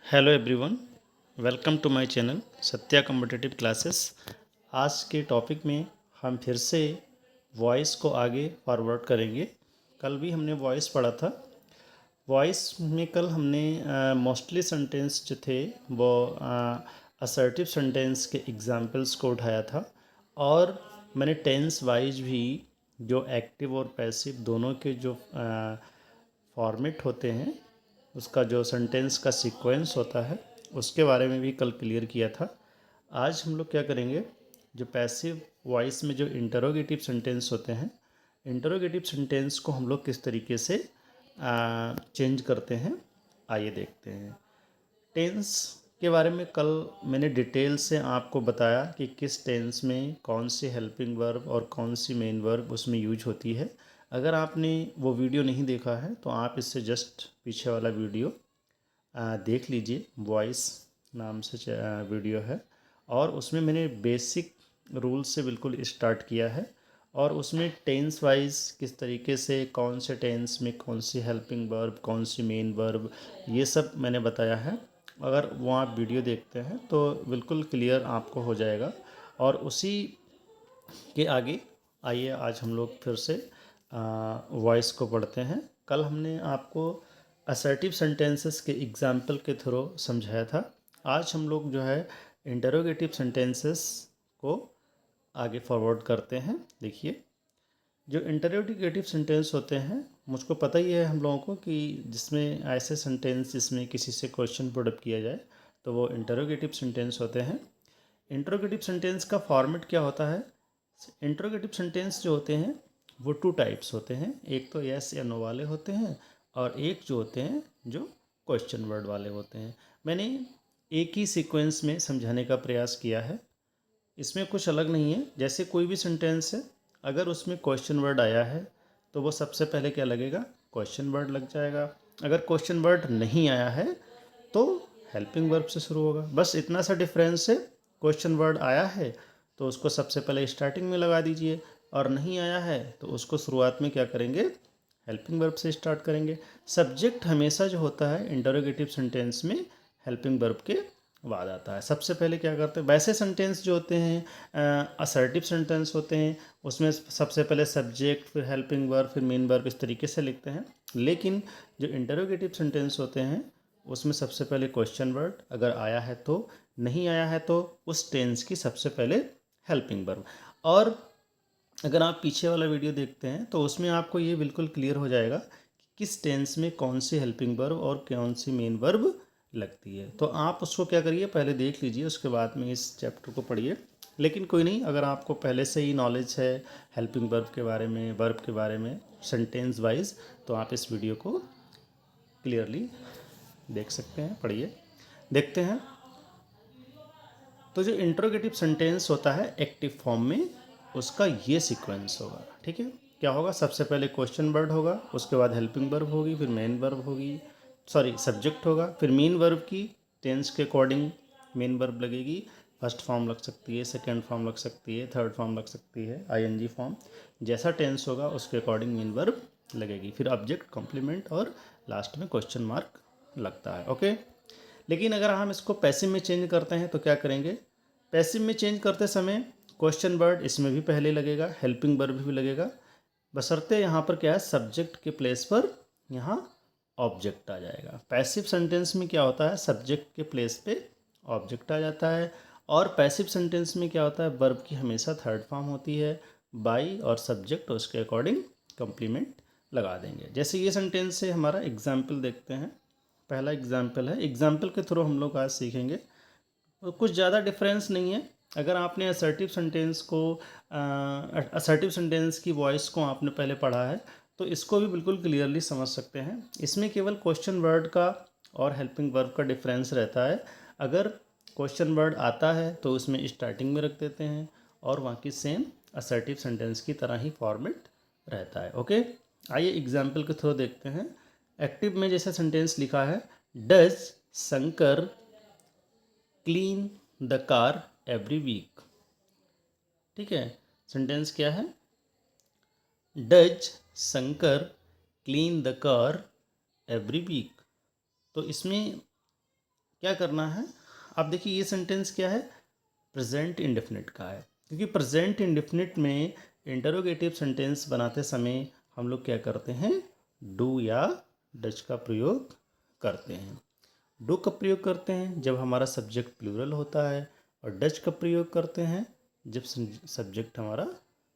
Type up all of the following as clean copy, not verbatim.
Hello everyone, welcome to my channel Satya competitive classes. आज के topic में हम फिर से वॉइस को आगे फॉरवर्ड करेंगे। कल भी हमने वॉइस पढ़ा था। वॉइस में कल हमने मोस्टली सेंटेंस जो थे वो असर्टिव सेंटेंस के एग्जांपल्स को उठाया था, और मैंने टेंस वाइज भी जो एक्टिव और पैसिव दोनों के जो फॉर्मेट होते हैं, उसका जो सेंटेंस का सीक्वेंस होता है, उसके बारे में भी कल क्लियर किया था। आज हम लोग क्या करेंगे, जो पैसिव वॉइस में जो इंटरोगेटिव सेंटेंस होते हैं, इंटरोगेटिव सेंटेंस को हम लोग किस तरीके से चेंज करते हैं, आइए देखते हैं। टेंस के बारे में कल मैंने डिटेल से आपको बताया कि किस टेंस में कौन सी हेल्पिंग वर्ब और कौन सी मेन वर्ब उसमें यूज होती है। अगर आपने वो वीडियो नहीं देखा है तो आप इससे जस्ट पीछे वाला वीडियो देख लीजिए। वॉइस नाम से वीडियो है, और उसमें मैंने बेसिक रूल से बिल्कुल स्टार्ट किया है, और उसमें टेंस वाइज किस तरीके से कौन से टेंस में कौन सी हेल्पिंग वर्ब कौन सी मेन वर्ब, ये सब मैंने बताया है। अगर वो आप वीडियो देखते हैं तो बिल्कुल क्लियर आपको हो जाएगा। और उसी के आगे आइए आज हम लोग फिर से वॉइस को पढ़ते हैं। कल हमने आपको असर्टिव सेंटेंसेस के एग्जाम्पल के थ्रू समझाया था। आज हम लोग जो है इंटरोगेटिव सेंटेंसेस को आगे फॉरवर्ड करते हैं। देखिए, जो इंटरोगेटिव सेंटेंस होते हैं, मुझको पता ही है हम लोगों को कि जिसमें ऐसे सेंटेंस जिसमें किसी से क्वेश्चन पुट अप किया जाए तो वो इंटरोगेटिव सेंटेंस होते हैं। इंटरोगेटिव सेंटेंस का फॉर्मेट क्या होता है? इंटरोगेटिव सेंटेंस जो होते हैं वो टू टाइप्स होते हैं। एक तो यस या नो वाले होते हैं, और एक जो होते हैं जो क्वेश्चन वर्ड वाले होते हैं। मैंने एक ही सीक्वेंस में समझाने का प्रयास किया है, इसमें कुछ अलग नहीं है। जैसे कोई भी सेंटेंस है, अगर उसमें क्वेश्चन वर्ड आया है तो वो सबसे पहले क्या लगेगा? क्वेश्चन वर्ड लग जाएगा। अगर क्वेश्चन वर्ड नहीं आया है तो हेल्पिंग वर्ब से शुरू होगा। बस इतना सा डिफरेंस है। क्वेश्चन वर्ड आया है तो उसको सबसे पहले स्टार्टिंग में लगा दीजिए, और नहीं आया है तो उसको शुरुआत में क्या करेंगे? हेल्पिंग वर्ब से स्टार्ट करेंगे। सब्जेक्ट हमेशा जो होता है इंटरोगेटिव सेंटेंस में हेल्पिंग वर्ब के बाद आता है। सबसे पहले क्या करते हैं, वैसे सेंटेंस जो होते हैं असर्टिव सेंटेंस होते हैं, उसमें सबसे पहले सब्जेक्ट फिर हेल्पिंग वर्ब फिर मेन वर्ब इस तरीके से लिखते हैं। लेकिन जो इंटरोगेटिव सेंटेंस होते हैं उसमें सबसे पहले क्वेश्चन वर्ड अगर आया है तो, नहीं आया है तो उस टेंस की सबसे पहले हेल्पिंग वर्ब। और अगर आप पीछे वाला वीडियो देखते हैं तो उसमें आपको ये बिल्कुल क्लियर हो जाएगा कि किस टेंस में कौन सी हेल्पिंग वर्ब और कौन सी मेन वर्ब लगती है। तो आप उसको क्या करिए, पहले देख लीजिए, उसके बाद में इस चैप्टर को पढ़िए। लेकिन कोई नहीं, अगर आपको पहले से ही नॉलेज है हेल्पिंग वर्ब के बारे में, वर्ब के बारे में सेंटेंस वाइज, तो आप इस वीडियो को क्लियरली देख सकते हैं। पढ़िए, देखते हैं। तो जो इंट्रोगेटिव सेंटेंस होता है एक्टिव फॉर्म में, उसका ये सीक्वेंस होगा। ठीक है, क्या होगा? सबसे पहले क्वेश्चन वर्ड होगा, उसके बाद हेल्पिंग वर्ब होगी, फिर मेन वर्ब होगी, सॉरी सब्जेक्ट होगा, फिर मेन वर्ब की टेंस के अकॉर्डिंग मेन वर्ब लगेगी। फर्स्ट फॉर्म लग सकती है, सेकेंड फॉर्म लग सकती है, थर्ड फॉर्म लग सकती है, आईएनजी फॉर्म। जैसा टेंस होगा उसके अकॉर्डिंग मेन वर्ब लगेगी, फिर ऑब्जेक्ट, कॉम्प्लीमेंट, और लास्ट में क्वेश्चन मार्क लगता है। ओके। लेकिन अगर हम इसको पैसिव में चेंज करते हैं तो क्या करेंगे? पैसिव में चेंज करते समय क्वेश्चन वर्ड इसमें भी पहले लगेगा, हेल्पिंग वर्ब भी लगेगा, बशर्ते यहाँ पर क्या है, सब्जेक्ट के प्लेस पर यहाँ ऑब्जेक्ट आ जाएगा। पैसिव सेंटेंस में क्या होता है, सब्जेक्ट के प्लेस पे ऑब्जेक्ट आ जाता है। और पैसिव सेंटेंस में क्या होता है, वर्ब की हमेशा थर्ड फॉर्म होती है, बाई और सब्जेक्ट उसके अकॉर्डिंग कंप्लीमेंट लगा देंगे। जैसे ये सेंटेंस से हमारा एग्जाम्पल देखते हैं। पहला एग्जाम्पल है, एग्जाम्पल के थ्रू हम लोग आज सीखेंगे। तो कुछ ज़्यादा डिफरेंस नहीं है। अगर आपने असर्टिव सेंटेंस को असर्टिव सेंटेंस की वॉइस को आपने पहले पढ़ा है तो इसको भी बिल्कुल क्लियरली समझ सकते हैं। इसमें केवल क्वेश्चन वर्ड का और हेल्पिंग वर्ब का डिफरेंस रहता है। अगर क्वेश्चन वर्ड आता है तो उसमें स्टार्टिंग में रख देते हैं, और वहाँ की सेम असर्टिव सेंटेंस की तरह ही फॉर्मेट रहता है। ओके, आइए एग्जाम्पल के थ्रू देखते हैं। एक्टिव में जैसा सेंटेंस लिखा है, does Shankar clean the car every week. ठीक है, सेंटेंस क्या है? Does Shankar clean the car every week. तो इसमें क्या करना है। अब देखिए ये सेंटेंस क्या है, प्रेजेंट इंडेफिनिट का है, क्योंकि प्रेजेंट इंडेफिनिट में इंटरोगेटिव सेंटेंस बनाते समय हम लोग क्या करते हैं, डू या डज का प्रयोग करते हैं। डू का प्रयोग करते हैं जब हमारा सब्जेक्ट प्लूरल होता है, और डज का प्रयोग करते हैं जब सब्जेक्ट हमारा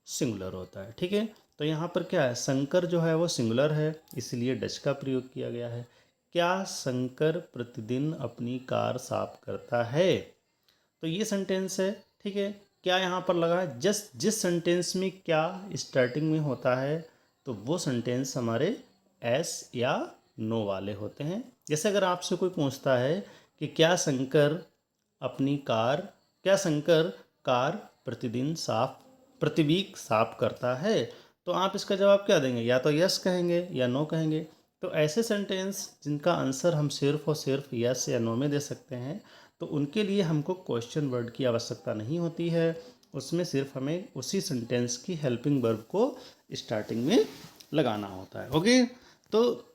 सिंगुलर होता है। ठीक है, तो यहाँ पर क्या है, शंकर जो है वो सिंगुलर है, इसलिए डज का प्रयोग किया गया है। क्या शंकर प्रतिदिन अपनी कार साफ करता है, तो ये सेंटेंस है। ठीक है, क्या यहाँ पर लगा है, जिस सेंटेंस में क्या स्टार्टिंग में होता है तो वो सेंटेंस हमारे एस या नो वाले होते हैं। जैसे अगर आपसे कोई पूछता है कि क्या शंकर कार प्रतिदिन प्रति वीक साफ करता है, तो आप इसका जवाब क्या देंगे, या तो यस कहेंगे या नो कहेंगे। तो ऐसे सेंटेंस जिनका आंसर हम सिर्फ और सिर्फ यस या नो में दे सकते हैं, तो उनके लिए हमको क्वेश्चन वर्ड की आवश्यकता नहीं होती है, उसमें सिर्फ हमें उसी सेंटेंस की हेल्पिंग वर्ब को स्टार्टिंग में लगाना होता है। ओके, तो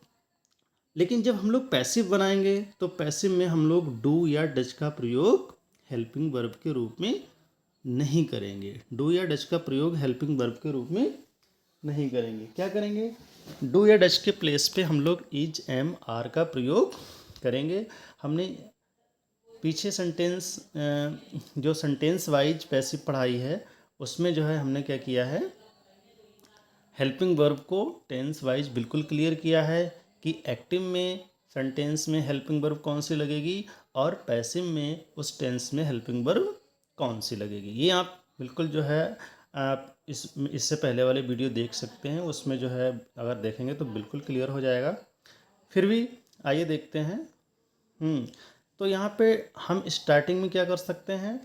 लेकिन जब हम लोग पैसिव बनाएंगे तो पैसिव में हम लोग डू या डज का प्रयोग हेल्पिंग वर्ब के रूप में नहीं करेंगे। डू या डज का प्रयोग हेल्पिंग वर्ब के रूप में नहीं करेंगे। क्या करेंगे, डू या डज के प्लेस पे हम लोग इज एम आर का प्रयोग करेंगे। हमने पीछे जो सेंटेंस वाइज पैसिव पढ़ाई है उसमें जो है हमने क्या किया है, हेल्पिंग वर्ब को टेंस वाइज बिल्कुल क्लियर किया है कि एक्टिव में सेंटेंस में हेल्पिंग वर्ब कौन सी लगेगी और पैसिव में उस टेंस में हेल्पिंग वर्ब कौन सी लगेगी। ये आप बिल्कुल जो है आप इससे पहले वाले वीडियो देख सकते हैं, उसमें जो है अगर देखेंगे तो बिल्कुल क्लियर हो जाएगा। फिर भी आइए देखते हैं। तो यहाँ पे हम स्टार्टिंग में क्या कर सकते हैं,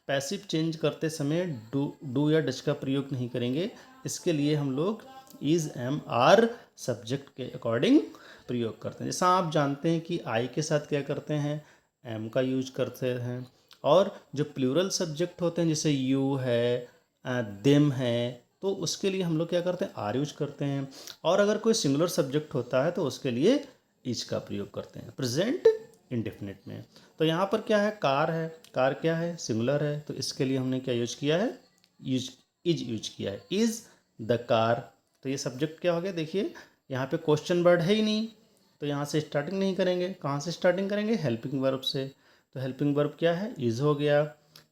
पैसिव चेंज करते समय डू या डज का प्रयोग नहीं करेंगे। इसके लिए हम लोग इज एम आर सब्जेक्ट के अकॉर्डिंग प्रयोग करते हैं। जैसा आप जानते हैं कि आई के साथ क्या करते हैं, एम का यूज करते हैं, और जो प्लूरल सब्जेक्ट होते हैं जैसे यू है, देम है, तो उसके लिए हम लोग क्या करते हैं, आर यूज करते हैं। और अगर कोई सिंगुलर सब्जेक्ट होता है तो उसके लिए इज का प्रयोग करते हैं प्रेजेंट इंडेफिनिट में। तो यहाँ पर क्या है, कार है, कार क्या है, सिंगुलर है, तो इसके लिए हमने क्या यूज किया है, इज यूज किया है, इज द कार। तो ये सब्जेक्ट क्या हो गया, देखिए यहाँ पे क्वेश्चन वर्ड है ही नहीं, तो यहाँ से स्टार्टिंग नहीं करेंगे। कहाँ से स्टार्टिंग करेंगे, हेल्पिंग वर्ब से। तो हेल्पिंग वर्ब क्या है, इज हो गया।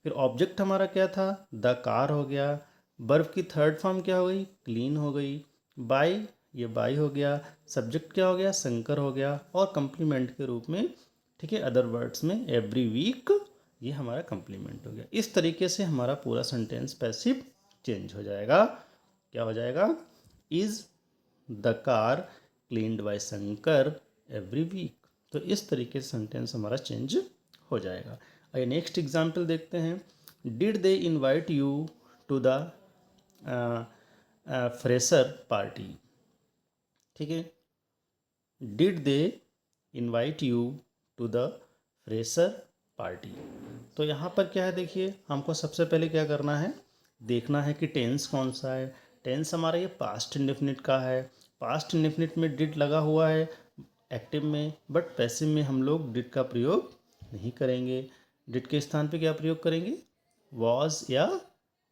फिर ऑब्जेक्ट हमारा क्या था, द कार हो गया। वर्ब की थर्ड फॉर्म क्या हो गई, क्लीन हो गई। बाय, ये बाय हो गया। सब्जेक्ट क्या हो गया, शंकर हो गया। और कंप्लीमेंट के रूप में, ठीक है, अदर वर्ड्स में एवरी वीक, ये हमारा कंप्लीमेंट हो गया। इस तरीके से हमारा पूरा सेंटेंस पैसिव चेंज हो जाएगा। क्या हो जाएगा, is the car cleaned by Shankar every week. तो इस तरीके से सेंटेंस हमारा चेंज हो जाएगा। आइए नेक्स्ट एग्जाम्पल देखते हैं। Did they invite you to the fresher party. ठीक है, did they invite you to the fresher party. तो यहाँ पर क्या है, देखिए हमको सबसे पहले क्या करना है, देखना है कि टेंस कौन सा है। टेंस हमारा ये पास्ट इंडेफिनिट का है। पास्ट इंडेफिनिट में डिड लगा हुआ है एक्टिव में, बट पैसिव में हम लोग डिड का प्रयोग नहीं करेंगे। डिड के स्थान पे क्या प्रयोग करेंगे, वॉज या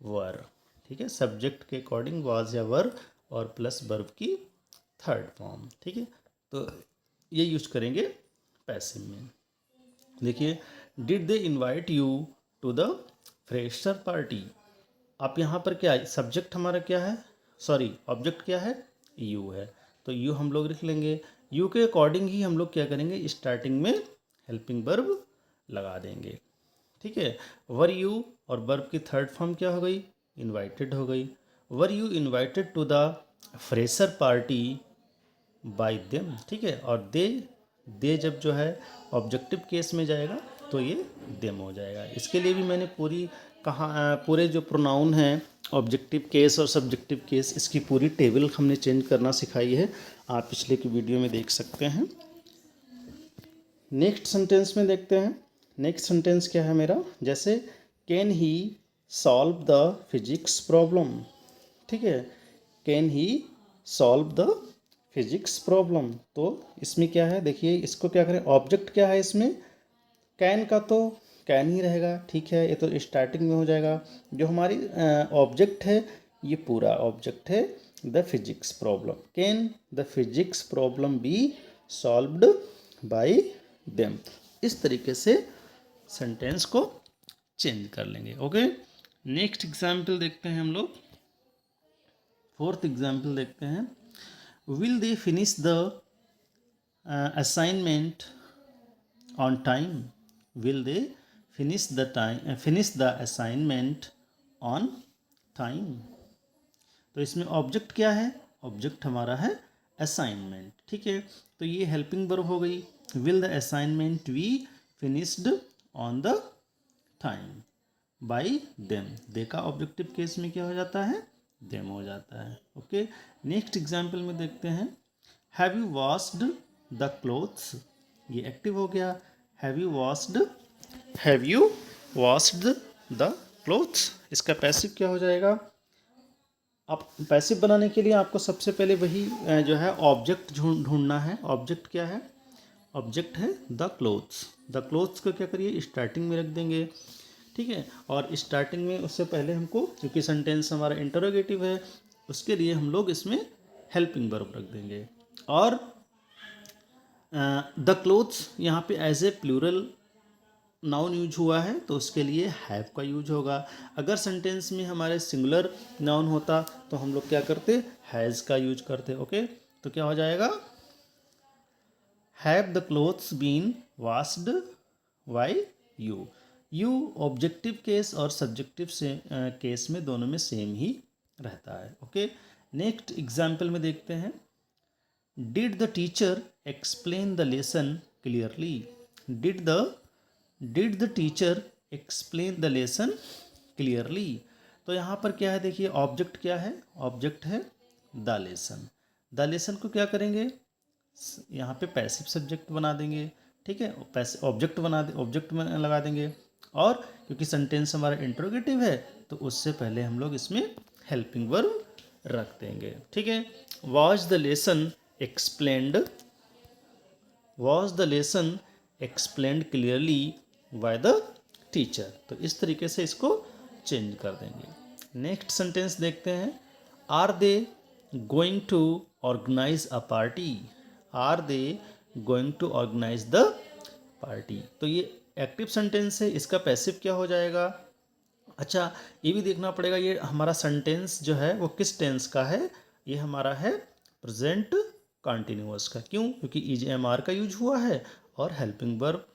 वर। ठीक है, सब्जेक्ट के अकॉर्डिंग वॉज या वर, और प्लस वर्ब की थर्ड फॉर्म। ठीक है, तो ये यूज करेंगे पैसिव में। देखिए, did they invite you to the fresher party. आप यहाँ पर क्या है, सब्जेक्ट हमारा क्या है, सॉरी ऑब्जेक्ट क्या है, यू है, तो यू हम लोग लिख लेंगे। यू के अकॉर्डिंग ही हम लोग क्या करेंगे, स्टार्टिंग में हेल्पिंग वर्ब लगा देंगे। ठीक है, वर यू, और वर्ब की थर्ड फॉर्म क्या हो गई, इनवाइटेड हो गई। Were you invited to the fresher party by them. ठीक है, और दे जब जो है ऑब्जेक्टिव केस में जाएगा तो ये देम हो जाएगा। इसके लिए भी मैंने पूरे जो प्रोनाउन हैं, ऑब्जेक्टिव केस और सब्जेक्टिव केस, इसकी पूरी टेबल हमने चेंज करना सिखाई है, आप पिछले की वीडियो में देख सकते हैं। नेक्स्ट सेंटेंस में देखते हैं। नेक्स्ट सेंटेंस क्या है मेरा, जैसे can he solve the physics problem. ठीक है, can he solve the physics problem. तो इसमें क्या है, देखिए इसको क्या करें, ऑब्जेक्ट क्या है इसमें, कैन का तो कैन ही रहेगा, ठीक है, ये तो स्टार्टिंग में हो जाएगा। जो हमारी ऑब्जेक्ट है, ये पूरा ऑब्जेक्ट है the physics problem. Can the physics problem B solved bye them. इस तरीके से सेंटेंस को चेंज कर लेंगे। ओके, नेक्स्ट एग्जाम्पल देखते हैं हम लोग। फोर्थ एग्जाम्पल देखते हैं। Will they finish the assignment on time? Will they finish the assignment on time? तो इसमें ऑब्जेक्ट क्या है? ऑब्जेक्ट हमारा है असाइनमेंट, ठीक है। तो ये हेल्पिंग वर्ब हो गई। Will the assignment be finished on the time by them. They का ऑब्जेक्टिव केस में क्या हो जाता है? देम हो जाता है। ओके, नेक्स्ट एग्जाम्पल में देखते हैं। Have you washed the clothes? ये एक्टिव हो गया। Have you washed the clothes? इसका पैसिव क्या हो जाएगा? अब पैसिव बनाने के लिए आपको सबसे पहले वही जो है ऑब्जेक्ट ढूंढना है। ऑब्जेक्ट क्या है? ऑब्जेक्ट है द क्लोथ्स। द क्लोथ्स को क्या करिए? स्टार्टिंग में रख देंगे, ठीक है। और स्टार्टिंग में उससे पहले हमको, क्योंकि सेंटेंस हमारा इंटरोगेटिव है, उसके लिए हम लोग इसमें हेल्पिंग वर्ब रख देंगे। और द क्लोथ्स यहाँ पे as a plural noun use हुआ है, तो उसके लिए हैव का यूज होगा। अगर सेंटेंस में हमारे सिंगुलर नाउन होता तो हम लोग क्या करते? हैज़ का यूज करते। ओके, तो क्या हो जाएगा? Have the clothes been washed by you. You objective case और सब्जेक्टिव से केस में दोनों में सेम ही रहता है। ओके, नेक्स्ट एग्जाम्पल में देखते हैं। Did the teacher explain the lesson clearly? Did the teacher explain the lesson clearly? तो यहाँ पर क्या है? देखिए, ऑब्जेक्ट क्या है? ऑब्जेक्ट है द लेसन। द लेसन को क्या करेंगे? यहाँ पे पैसिव सब्जेक्ट बना देंगे, ठीक है। ऑब्जेक्ट ऑब्जेक्ट में लगा देंगे। और क्योंकि सेंटेंस हमारा इंट्रोगेटिव है, तो उससे पहले हम लोग इसमें हेल्पिंग वर्ब रख देंगे, ठीक है। Was the lesson explained? Was the lesson explained clearly by the teacher? तो इस तरीके से इसको चेंज कर देंगे। नेक्स्ट सेंटेंस देखते हैं। Are they going to organize a party? Are they going to organize the party? तो ये एक्टिव सेंटेंस है, इसका पैसिव क्या हो जाएगा? अच्छा, ये भी देखना पड़ेगा, ये हमारा सेंटेंस जो है वो किस टेंस का है? ये हमारा है प्रेजेंट कॉन्टिन्यूअस का। क्यों? क्योंकि इज एम आर का यूज हुआ है और हेल्पिंग वर्ब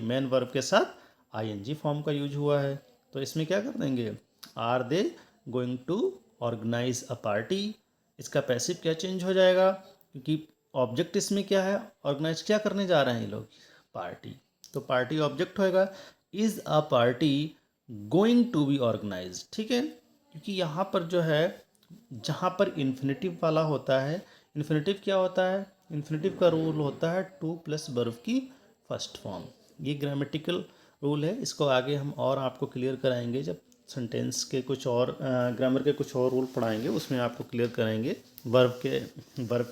मेन वर्ब के साथ आईएनजी फॉर्म का यूज हुआ है। तो इसमें क्या कर देंगे? Are they going to organize a party? इसका पैसिव क्या चेंज हो जाएगा? क्योंकि ऑब्जेक्ट इसमें क्या है? ऑर्गेनाइज क्या करने जा रहे हैं ये लोग? पार्टी। तो पार्टी ऑब्जेक्ट होएगा। Is a party going to be organize? ठीक है, क्योंकि यहाँ पर जो है, जहाँ पर इन्फिनेटिव वाला होता है, इन्फिनेटिव क्या होता है? इन्फिनेटिव का रूल होता है टू प्लस वर्ब की फर्स्ट फॉर्म। ये ग्रामेटिकल रूल है, इसको आगे हम और आपको क्लियर कराएंगे जब सेंटेंस के कुछ और ग्रामर के कुछ और रूल पढ़ाएंगे, उसमें आपको क्लियर कराएंगे वर्ब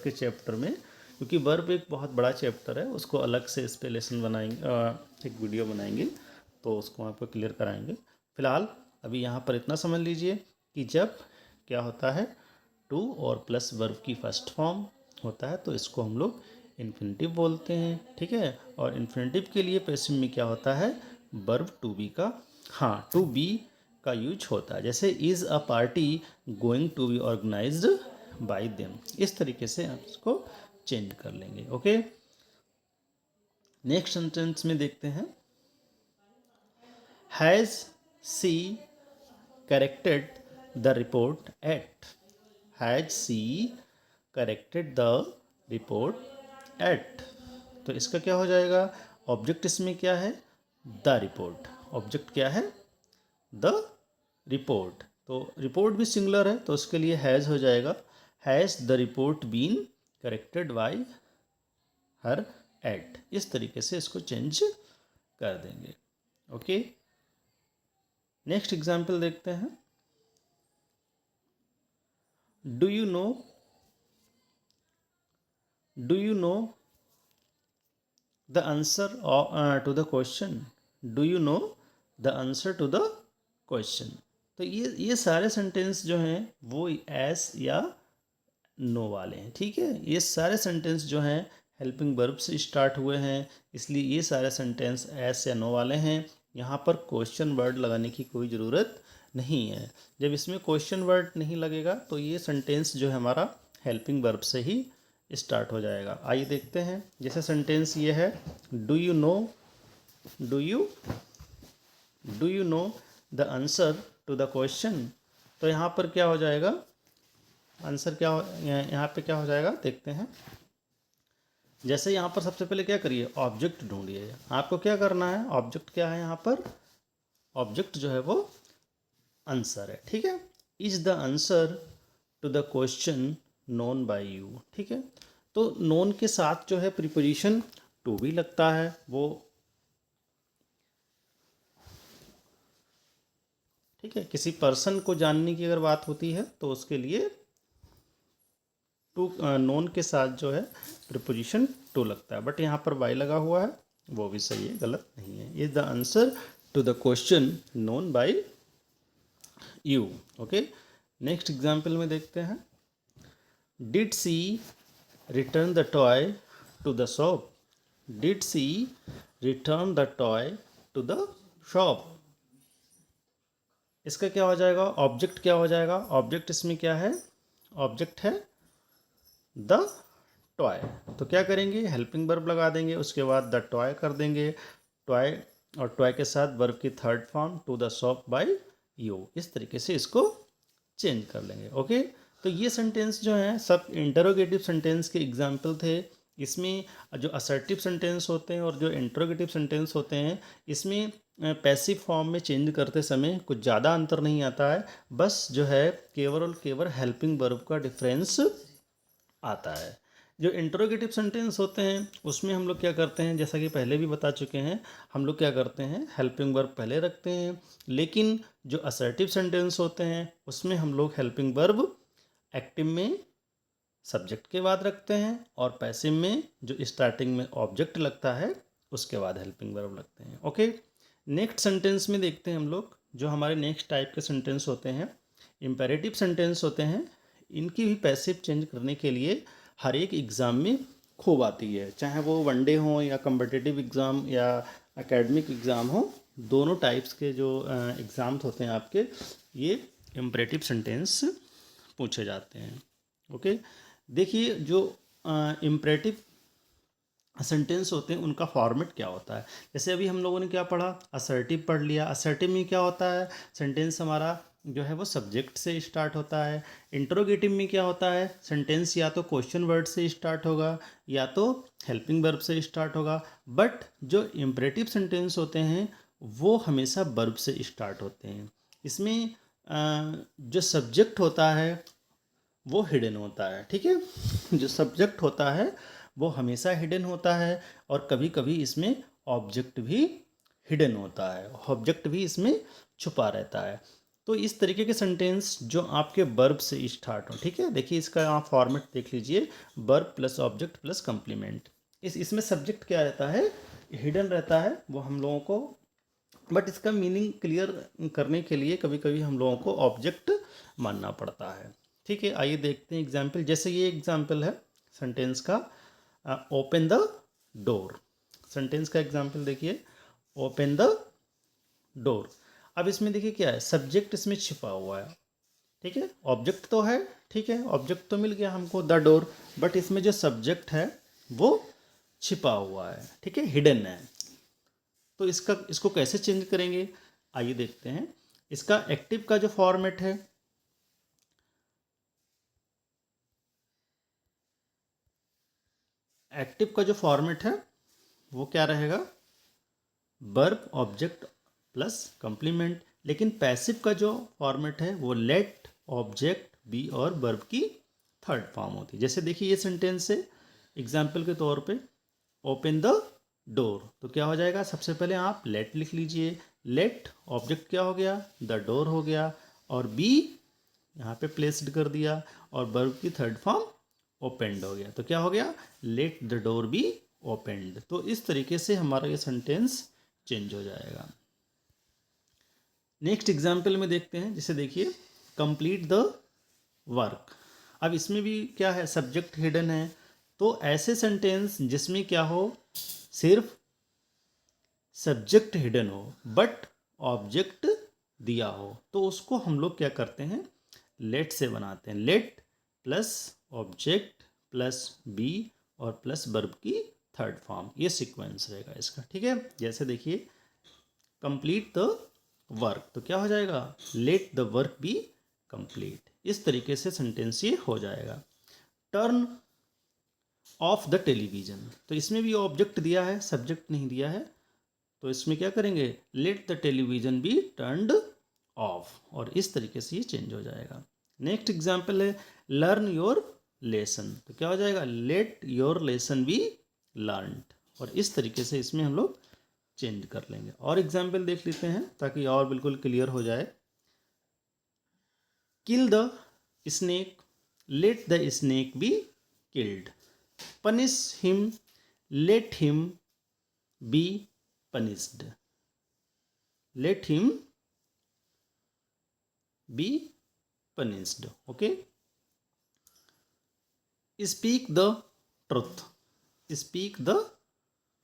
के चैप्टर में। क्योंकि वर्ब एक बहुत बड़ा चैप्टर है, उसको अलग से इस पे लेसन बनाएंगे, एक वीडियो बनाएंगे, तो उसको आपको क्लियर कराएंगे। फिलहाल अभी यहाँ पर इतना समझ लीजिए कि जब क्या होता है, टू और प्लस वर्ब की फर्स्ट फॉर्म होता है, तो इसको हम लोग इन्फिनेटिव बोलते हैं, ठीक है। और इन्फिनेटिव के लिए पैसिव में क्या होता है? वर्ब टू बी का, हाँ, टू बी का यूज होता है। जैसे is a party going to be organized by them, इस तरीके से आप इसको चेंज कर लेंगे। ओके, नेक्स्ट सेंटेंस में देखते हैं। Has she corrected the report yet? Has she corrected the report yet? तो इसका क्या हो जाएगा? ऑब्जेक्ट इसमें क्या है? The report. ऑब्जेक्ट क्या है? The report. तो रिपोर्ट भी सिंगुलर है, तो उसके लिए हैज़ हो जाएगा। Has the report been corrected by her yet? इस तरीके से इसको चेंज कर देंगे। ओके, नेक्स्ट एग्जाम्पल देखते हैं। Do you know the answer to the question, do you know the answer to the question. तो ये सारे सेंटेंस जो हैं वो एस या नो वाले हैं, ठीक है। ये सारे सेंटेंस जो हैं हेल्पिंग वर्ब से स्टार्ट हुए हैं, इसलिए ये सारे सेंटेंस एस या नो वाले हैं। यहाँ पर क्वेश्चन वर्ड लगाने की कोई ज़रूरत नहीं है। जब इसमें क्वेश्चन वर्ड नहीं लगेगा तो ये सेंटेंस जो है हमारा हेल्पिंग वर्ब से ही स्टार्ट हो जाएगा। आइए देखते हैं, जैसे सेंटेंस ये है, do you know, do you do you know the answer to the question. तो यहाँ पर क्या हो जाएगा, आंसर क्या हो, यहाँ पे क्या हो जाएगा देखते हैं। जैसे यहाँ पर सबसे पहले क्या करिए, ऑब्जेक्ट ढूंढिए। आपको क्या करना है, ऑब्जेक्ट क्या है यहाँ पर, ऑब्जेक्ट जो है वो आंसर है, ठीक है। Is the answer to the question known by you, ठीक है। तो नोन के साथ जो है प्रीपोजिशन टू भी लगता है, वो ठीक है। किसी पर्सन को जानने की अगर बात होती है तो उसके लिए टू, नोन के साथ जो है प्रीपोजिशन टू लगता है, बट यहाँ पर बाय लगा हुआ है, वो भी सही है, गलत नहीं है। Is the answer to the question known by you, okay. Next example में देखते हैं, did she return the toy to the shop, did she return the toy to the shop. इसका क्या हो जाएगा, ऑब्जेक्ट क्या हो जाएगा, ऑब्जेक्ट इसमें क्या है, ऑब्जेक्ट है द टॉय। तो क्या करेंगे, हेल्पिंग वर्ब लगा देंगे, उसके बाद द टॉय कर देंगे, टॉय और टॉय के साथ वर्ब की third form to the shop by you. इस तरीके से इसको चेंज कर लेंगे, ओके। तो ये सेंटेंस जो हैं सब इंटरोगेटिव सेंटेंस के एग्जाम्पल थे। इसमें जो असर्टिव सेंटेंस होते हैं और जो इंटरोगेटिव सेंटेंस होते हैं, इसमें पैसिव फॉर्म में चेंज करते समय कुछ ज़्यादा अंतर नहीं आता है, बस जो है केवल और केवल हेल्पिंग वर्ब का डिफरेंस आता है। जो इंटरोगेटिव सेंटेंस होते हैं उसमें हम लोग क्या करते हैं, जैसा कि पहले भी बता चुके हैं, हम लोग क्या करते हैं हेल्पिंग वर्ब पहले रखते हैं। लेकिन जो असर्टिव सेंटेंस होते हैं उसमें हम लोग हेल्पिंग वर्ब एक्टिव में सब्जेक्ट के बाद रखते हैं, और पैसिव में जो स्टार्टिंग में ऑब्जेक्ट लगता है उसके बाद हेल्पिंग वर्ब लगते हैं, ओके। नेक्स्ट सेंटेंस में देखते हैं हम लोग, जो हमारे नेक्स्ट टाइप के सेंटेंस होते हैं इम्पेरेटिव सेंटेंस होते हैं। इनकी भी पैसिव चेंज करने के लिए हर एक एग्ज़ाम में खूब आती है, चाहे वो वनडे हो या कम्पिटिटिव एग्ज़ाम या एकेडमिक एग्ज़ाम हो, दोनों टाइप्स के जो एग्ज़ाम्स होते हैं आपके, ये इम्पेरेटिव सेंटेंस पूछे जाते हैं, ओके। देखिए जो इम्पेरेटिव सेंटेंस होते हैं उनका फॉर्मेट क्या होता है। जैसे अभी हम लोगों ने क्या पढ़ा, असर्टिव पढ़ लिया। असर्टिव में क्या होता है, सेंटेंस हमारा जो है वो सब्जेक्ट से स्टार्ट होता है। इंट्रोगेटिव में क्या होता है, सेंटेंस या तो क्वेश्चन वर्ड से स्टार्ट होगा या तो हेल्पिंग वर्ब से स्टार्ट होगा। बट जो इम्परेटिव सेंटेंस होते हैं वो हमेशा वर्ब से स्टार्ट होते हैं। इसमें जो सब्जेक्ट होता है वो हिडन होता है, ठीक है। जो सब्जेक्ट होता है वो हमेशा हिडन होता है, और कभी कभी इसमें ऑब्जेक्ट भी हिडन होता है, ऑब्जेक्ट भी इसमें छुपा रहता है। तो इस तरीके के सेंटेंस जो आपके वर्ब से स्टार्ट हो, ठीक है। देखिए इसका आप फॉर्मेट देख लीजिए, verb plus object plus complement. इसमें सब्जेक्ट क्या रहता है, हिडन रहता है वो हम लोगों को, बट इसका मीनिंग क्लियर करने के लिए कभी कभी हम लोगों को ऑब्जेक्ट मानना पड़ता है, ठीक है। आइए देखते हैं एग्जाम्पल। जैसे ये एग्जाम्पल है सेंटेंस का, ओपन द डोर। सेंटेंस का एग्जाम्पल देखिए, ओपन द डोर। अब इसमें देखिए क्या है, सब्जेक्ट इसमें छिपा हुआ है, ठीक है। ऑब्जेक्ट तो है, ठीक है, ऑब्जेक्ट तो मिल गया हमको द डोर, बट इसमें जो सब्जेक्ट है वो छिपा हुआ है, ठीक है, हिडन है। तो इसको कैसे चेंज करेंगे, आइए देखते हैं। इसका एक्टिव का जो फॉर्मेट है, एक्टिव का जो फॉर्मेट है वो क्या रहेगा, वर्ब ऑब्जेक्ट प्लस कंप्लीमेंट। लेकिन पैसिव का जो फॉर्मेट है वो लेट ऑब्जेक्ट बी और वर्ब की थर्ड फॉर्म होती है। जैसे देखिए ये सेंटेंस है, एग्जाम्पल के तौर पे ओपन द डोर, तो क्या हो जाएगा, सबसे पहले आप लेट लिख लीजिए। लेट ऑब्जेक्ट क्या हो गया, द डोर हो गया, और बी यहाँ पे प्लेस्ड कर दिया, और वर्ब की थर्ड फॉर्म ओपेंड हो गया। तो क्या हो गया, let the door be opened. तो इस तरीके से हमारा ये सेंटेंस चेंज हो जाएगा। नेक्स्ट एग्जाम्पल में देखते हैं, जैसे देखिए कंप्लीट द वर्क। अब इसमें भी क्या है, सब्जेक्ट हिडन है। तो ऐसे सेंटेंस जिसमें क्या हो, सिर्फ सब्जेक्ट हिडन हो बट ऑब्जेक्ट दिया हो, तो उसको हम लोग क्या करते हैं, लेट से बनाते हैं। Let plus object plus be और प्लस वर्ब की थर्ड फॉर्म, ये सीक्वेंस रहेगा इसका। ठीक है, जैसे देखिए कंप्लीट द वर्क, तो क्या हो जाएगा, let the work be complete. इस तरीके से सेंटेंस ये हो जाएगा। टर्न ऑफ द टेलीविजन, तो इसमें भी ऑब्जेक्ट दिया है, सब्जेक्ट नहीं दिया है, तो इसमें क्या करेंगे, let the television be turned off, और इस तरीके से ये चेंज हो जाएगा। नेक्स्ट एग्जाम्पल है लर्न योर लेसन, तो क्या हो जाएगा, let your lesson be learned, और इस तरीके से इसमें हम लोग चेंज कर लेंगे। और एग्जाम्पल देख लेते हैं ताकि और बिल्कुल क्लियर हो जाए। Kill the snake, let the snake be killed. Punish him, let him B punished, let him be punished. Okay, speak the truth, speak the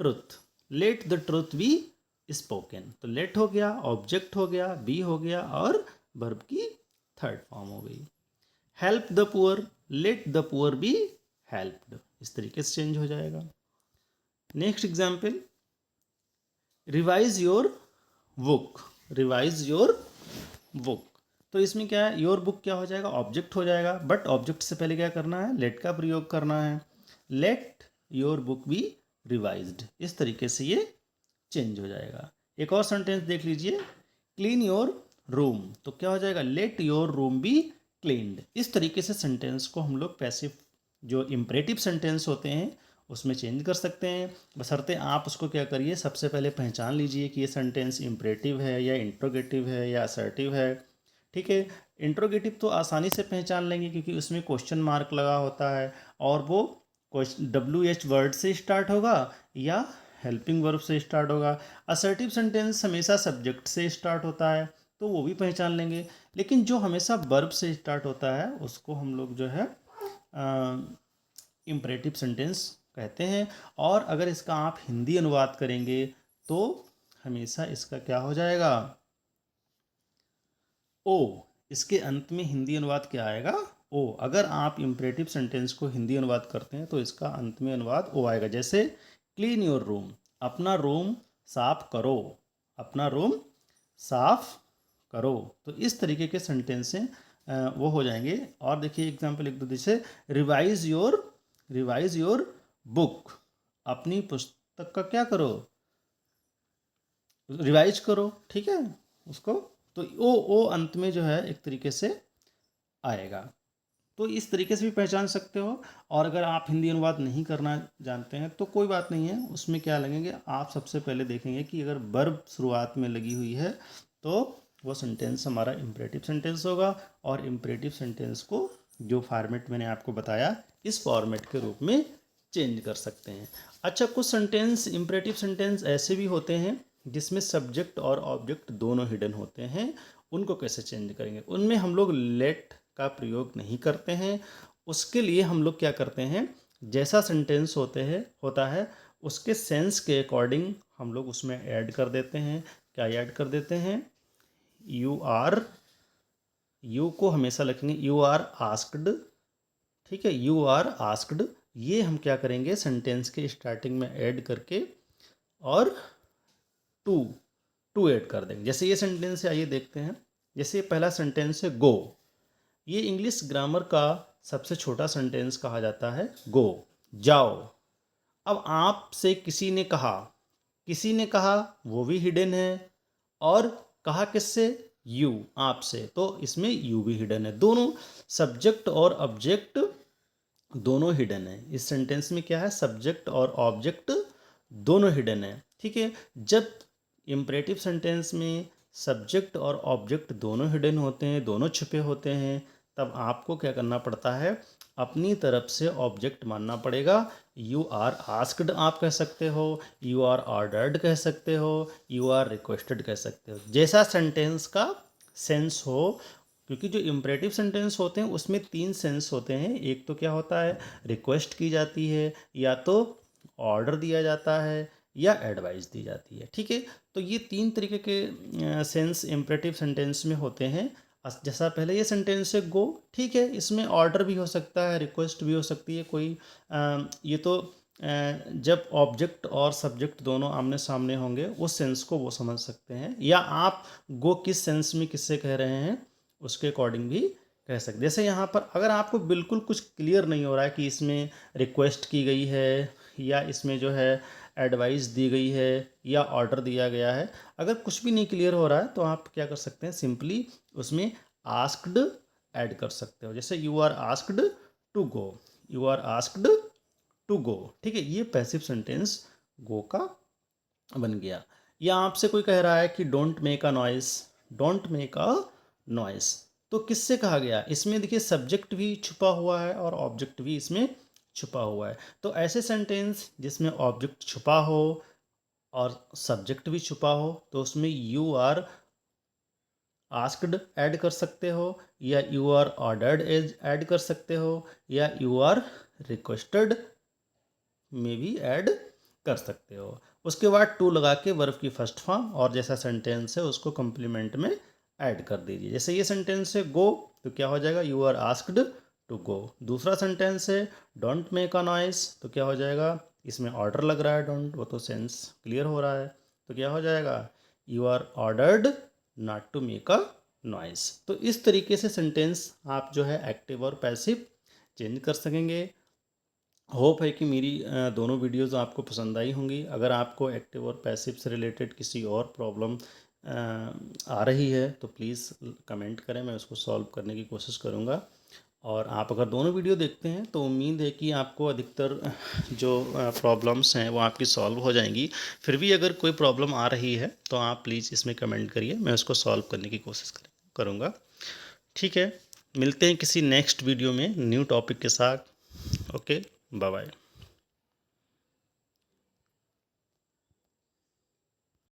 truth, let the truth be spoken। तो let हो गया, object हो गया, be हो गया और verb की third form हो गई। help the poor, let the poor be helped, इस तरीके से चेंज हो जाएगा। Next example revise your book, revise your book, तो इसमें क्या है, योर बुक क्या हो जाएगा, ऑब्जेक्ट हो जाएगा, बट ऑब्जेक्ट से पहले क्या करना है, लेट का प्रयोग करना है। Let your book be revised, इस तरीके से ये चेंज हो जाएगा। एक और सेंटेंस देख लीजिए, क्लीन योर रूम, तो क्या हो जाएगा, let your room be cleaned. इस तरीके से सेंटेंस को हम लोग पैसिव जो इम्परेटिव सेंटेंस होते हैं उसमें चेंज कर सकते हैं, बशर्ते आप उसको क्या करिए, सबसे पहले पहचान लीजिए कि ये सेंटेंस इम्परेटिव है या इंट्रोगेटिव है या असर्टिव है। ठीक है, इंट्रोगेटिव तो आसानी से पहचान लेंगे क्योंकि उसमें क्वेश्चन मार्क लगा होता है और वो WH वर्ड से स्टार्ट होगा या हेल्पिंग वर्ब से स्टार्ट होगा। असर्टिव सेंटेंस हमेशा सब्जेक्ट से स्टार्ट होता है तो वो भी पहचान लेंगे, लेकिन जो हमेशा वर्ब से स्टार्ट होता है उसको हम लोग जो है इम्परेटिव सेंटेंस कहते हैं। और अगर इसका आप हिंदी अनुवाद करेंगे तो हमेशा इसका क्या हो जाएगा, ओ, इसके अंत में हिंदी अनुवाद क्या आएगा, ओ। अगर आप इम्परेटिव सेंटेंस को हिंदी अनुवाद करते हैं तो इसका अंत में अनुवाद ओ आएगा। जैसे क्लीन योर रूम, अपना रूम साफ करो, अपना रूम साफ करो, तो इस तरीके के सेंटेंस हैं वो हो जाएंगे। और देखिए एग्जाम्पल एक दो, जैसे रिवाइज योर बुक, अपनी पुस्तक का क्या करो, रिवाइज करो। ठीक है, उसको तो ओ अंत में जो है एक तरीके से आएगा, तो इस तरीके से भी पहचान सकते हो। और अगर आप हिंदी अनुवाद नहीं करना जानते हैं तो कोई बात नहीं है, उसमें क्या लगेंगे, आप सबसे पहले देखेंगे कि अगर वर्ब शुरुआत में लगी हुई है तो वो सेंटेंस हमारा इम्परेटिव सेंटेंस होगा, और इम्परेटिव सेंटेंस को जो फॉर्मेट मैंने आपको बताया इस फॉर्मेट के रूप में चेंज कर सकते हैं। अच्छा, कुछ सेंटेंस इम्परेटिव सेंटेंस ऐसे भी होते हैं जिसमें सब्जेक्ट और ऑब्जेक्ट दोनों हिडन होते हैं, उनको कैसे चेंज करेंगे, उनमें हम लोग लेट का प्रयोग नहीं करते हैं। उसके लिए हम लोग क्या करते हैं, जैसा सेंटेंस होता है उसके सेंस के अकॉर्डिंग हम लोग उसमें ऐड कर देते हैं। क्या ऐड कर देते हैं, यू को हमेशा लिखेंगे यू आर आस्क्ड। ठीक है, यू आर आस्क्ड, ये हम क्या करेंगे सेंटेंस के स्टार्टिंग में ऐड करके और टू ऐड कर देंगे। जैसे ये सेंटेंस है, आइए देखते हैं। जैसे पहला सेंटेंस है गो, ये इंग्लिश ग्रामर का सबसे छोटा सेंटेंस कहा जाता है, गो, जाओ। अब आपसे किसी ने कहा वो भी हिडन है, और कहा किससे, यू, आपसे, तो इसमें यू भी हिडन है। दोनों सब्जेक्ट और ऑब्जेक्ट दोनों हिडन है। इस सेंटेंस में क्या है, सब्जेक्ट और ऑब्जेक्ट दोनों हिडन है। ठीक है, जब इम्परेटिव सेंटेंस में सब्जेक्ट और ऑब्जेक्ट दोनों हिडन होते हैं, दोनों छुपे होते हैं, तब आपको क्या करना पड़ता है, अपनी तरफ से ऑब्जेक्ट मानना पड़ेगा। यू आर आस्क्ड आप कह सकते हो, यू आर ऑर्डर्ड कह सकते हो, यू आर रिक्वेस्टेड कह सकते हो, जैसा सेंटेंस का सेंस हो। क्योंकि जो इम्परेटिव सेंटेंस होते हैं उसमें 3 सेंस होते हैं। एक तो क्या होता है, रिक्वेस्ट की जाती है, या तो ऑर्डर दिया जाता है, या एडवाइस दी जाती है। ठीक है, तो ये 3 तरीके के सेंस इम्परेटिव सेंटेंस में होते हैं। जैसा पहले ये सेंटेंस है गो, ठीक है, इसमें ऑर्डर भी हो सकता है, रिक्वेस्ट भी हो सकती है कोई। ये तो जब ऑब्जेक्ट और सब्जेक्ट दोनों आमने सामने होंगे उस सेंस को वो समझ सकते हैं, या आप गो किस सेंस में किससे कह रहे हैं उसके अकॉर्डिंग भी कह सकते हैं। जैसे यहाँ पर अगर आपको बिल्कुल कुछ क्लियर नहीं हो रहा है कि इसमें रिक्वेस्ट की गई है, या इसमें जो है एडवाइस दी गई है, या ऑर्डर दिया गया है, अगर कुछ भी नहीं क्लियर हो रहा है तो आप क्या कर सकते हैं, सिंपली उसमें आस्क्ड ऐड कर सकते हो। जैसे you are asked to go, you are asked to go. ठीक है, ये पैसिव सेंटेंस गो का बन गया। या आपसे कोई कह रहा है कि don't make a noise, don't make a noise, तो किससे कहा गया, इसमें देखिए सब्जेक्ट भी छुपा हुआ है और ऑब्जेक्ट भी इसमें छुपा हुआ है। तो ऐसे सेंटेंस जिसमें ऑब्जेक्ट छुपा हो और सब्जेक्ट भी छुपा हो, तो उसमें यू आर आस्क्ड ऐड कर सकते हो, या यू आर ऑर्डर्ड ऐड कर सकते हो, या यू आर रिक्वेस्टेड में भी ऐड कर सकते हो। उसके बाद टू लगा के वर्ब की फर्स्ट फॉर्म और जैसा सेंटेंस है उसको कम्प्लीमेंट में ऐड कर दीजिए। जैसे ये सेंटेंस है गो, तो क्या हो जाएगा, you are asked to go. दूसरा सेंटेंस है डोंट मेक अ नॉइस, तो क्या हो जाएगा, इसमें ऑर्डर लग रहा है डोंट, वो तो सेंस क्लियर हो रहा है, तो क्या हो जाएगा, you are ordered not to make a noise. तो इस तरीके से सेंटेंस आप जो है एक्टिव और पैसिव चेंज कर सकेंगे। होप है कि मेरी दोनों वीडियोज़ आपको पसंद आई होंगी। अगर आपको एक्टिव और पैसिव से रिलेटेड किसी और प्रॉब्लम आ रही है तो प्लीज़ कमेंट करें, मैं उसको सॉल्व करने की कोशिश करूँगा। और आप अगर दोनों वीडियो देखते हैं तो उम्मीद है कि आपको अधिकतर जो प्रॉब्लम्स हैं वो आपकी सॉल्व हो जाएंगी। फिर भी अगर कोई प्रॉब्लम आ रही है तो आप प्लीज़ इसमें कमेंट करिए, मैं उसको सॉल्व करने की कोशिश करूँगा। ठीक है, मिलते हैं किसी नेक्स्ट वीडियो में न्यू टॉपिक के साथ। Okay, bye bye.